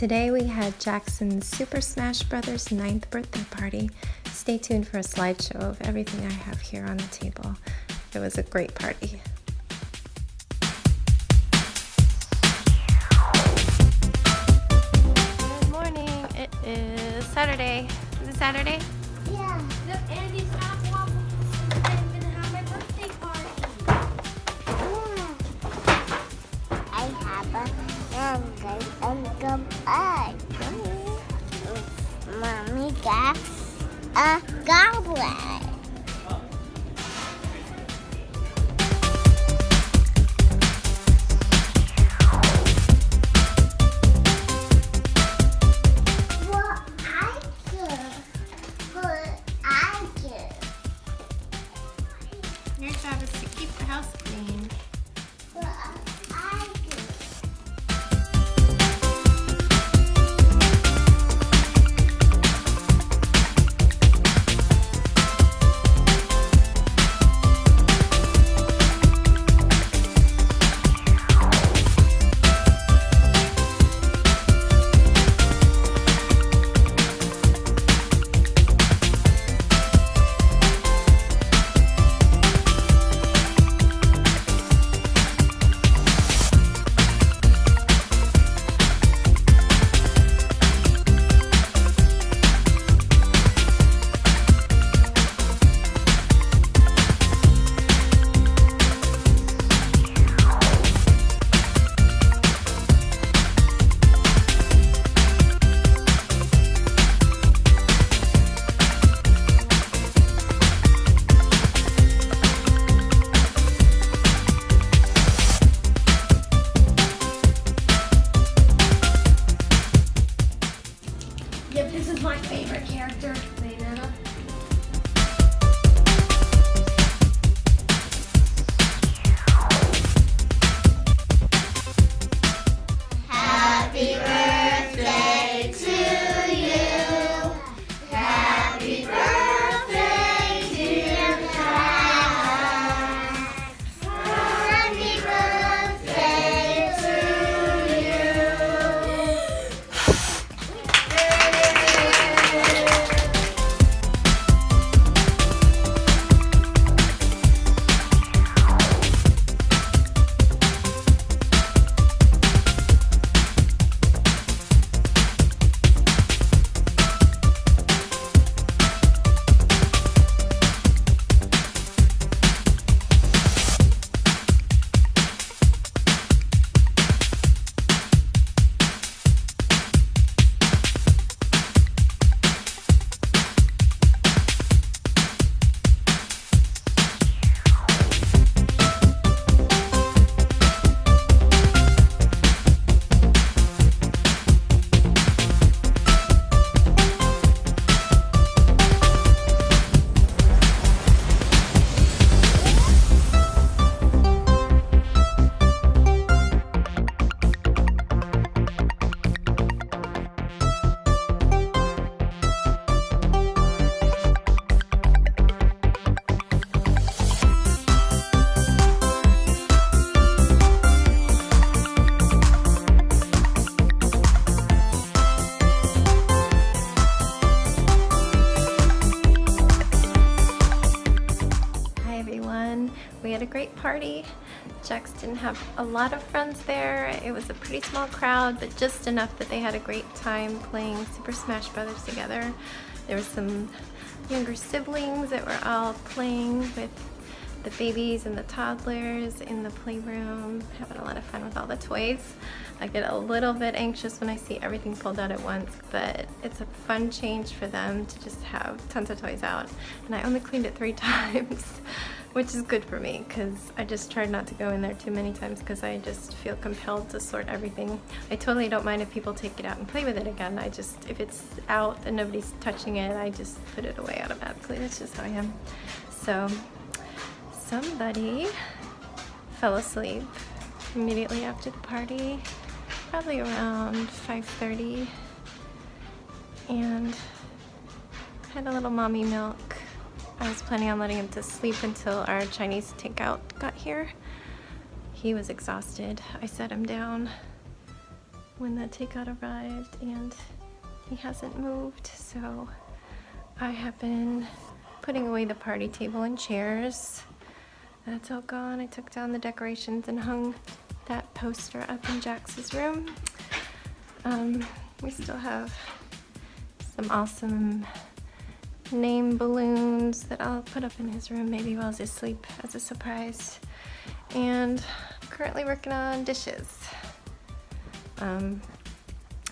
Today we had Jackson's Super Smash Bros. 9th birthday party. Stay tuned for a slideshow of everything I have here on the table. It was a great party. Good morning. It is Saturday. Is it Saturday? Yeah. Look, Andy's got waffles. I'm gonna have my birthday party. I have a bag. Mommy got a goblet. Your job is to keep the house clean. Yep, this is my favorite character, Bayonetta. Happy birthday to you. Happy birthday, dear Jack. Happy birthday to you. We had a great party. Jax didn't have a lot of friends there. It was a pretty small crowd, but just enough that they had a great time playing Super Smash Bros. Together. There were some younger siblings that were all playing with the babies and the toddlers in the playroom, having a lot of fun with all the toys. I get a little bit anxious when I see everything pulled out at once, but it's a fun change for them to just have tons of toys out. And I only cleaned it 3 times, which is good for me because I just tried not to go in there too many times because I just feel compelled to sort everything. I totally don't mind if people take it out and play with it again. I just, if it's out and nobody's touching it, I just put it away automatically. That's just how I am. So somebody fell asleep immediately after the party, probably around 5:30, and had a little mommy milk. I was planning on letting him to sleep until our Chinese takeout got here. He was exhausted. I set him down when the takeout arrived, and he hasn't moved, so I have been putting away the party table and chairs. That's all gone. I took down the decorations and hung that poster up in Jax's room. We still have some awesome name balloons that I'll put up in his room maybe while he's asleep as a surprise. And I'm currently working on dishes.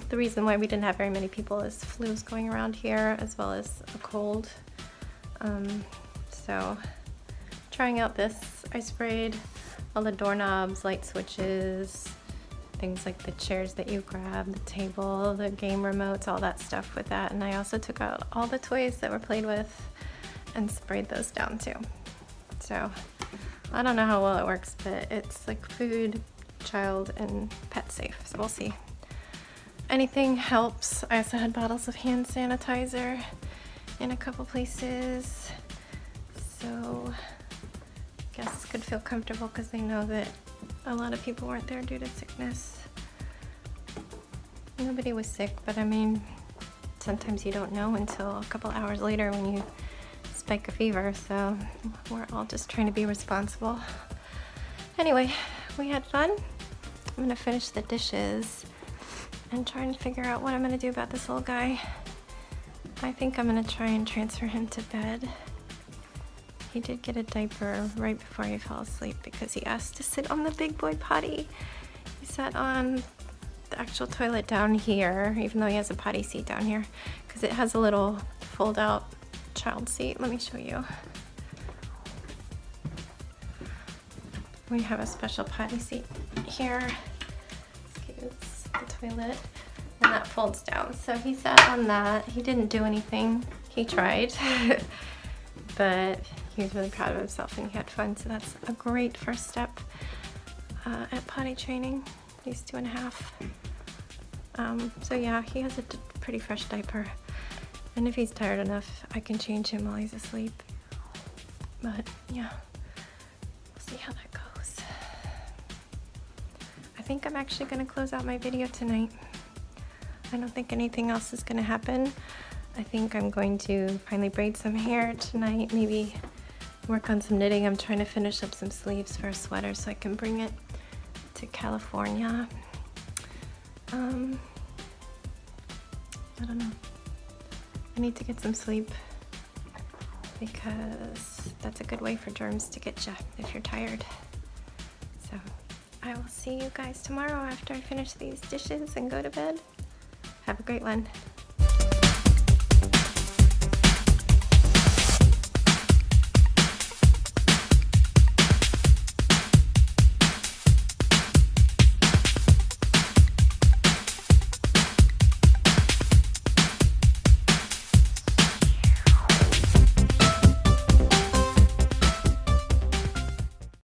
The reason why we didn't have very many people is flu is going around here, as well as a cold. So trying out this, I sprayed all the doorknobs, light switches, things like the chairs that you grab, the table, the game remotes, all that stuff with that. And I also took out all the toys that were played with and sprayed those down too. So I don't know how well it works, but it's like food, child, and pet safe, so we'll see. Anything helps. I also had bottles of hand sanitizer in a couple places, so guests could feel comfortable because they know that a lot of people weren't there due to sickness. Nobody was sick, but I mean, sometimes you don't know until a couple hours later when you spike a fever, so we're all just trying to be responsible. Anyway, we had fun. I'm gonna finish the dishes and try and figure out what I'm gonna do about this little guy. I think I'm gonna try and transfer him to bed. He did get a diaper right before he fell asleep because he asked to sit on the big boy potty. He sat on the actual toilet down here, even though he has a potty seat down here, because it has a little fold out child seat. Let me show you. We have a special potty seat here. It's the toilet, and that folds down. So he sat on that. He didn't do anything. He tried, but he was really proud of himself and he had fun. So that's a great first step at potty training. He's 2.5. So yeah, he has a pretty fresh diaper. And if he's tired enough, I can change him while he's asleep. But yeah, we'll see how that goes. I think I'm actually gonna close out my video tonight. I don't think anything else is gonna happen. I think I'm going to finally braid some hair tonight, maybe work on some knitting. I'm trying to finish up some sleeves for a sweater so I can bring it to California. I don't know. I need to get some sleep because that's a good way for germs to get you if you're tired. So I will see you guys tomorrow after I finish these dishes and go to bed. Have a great one.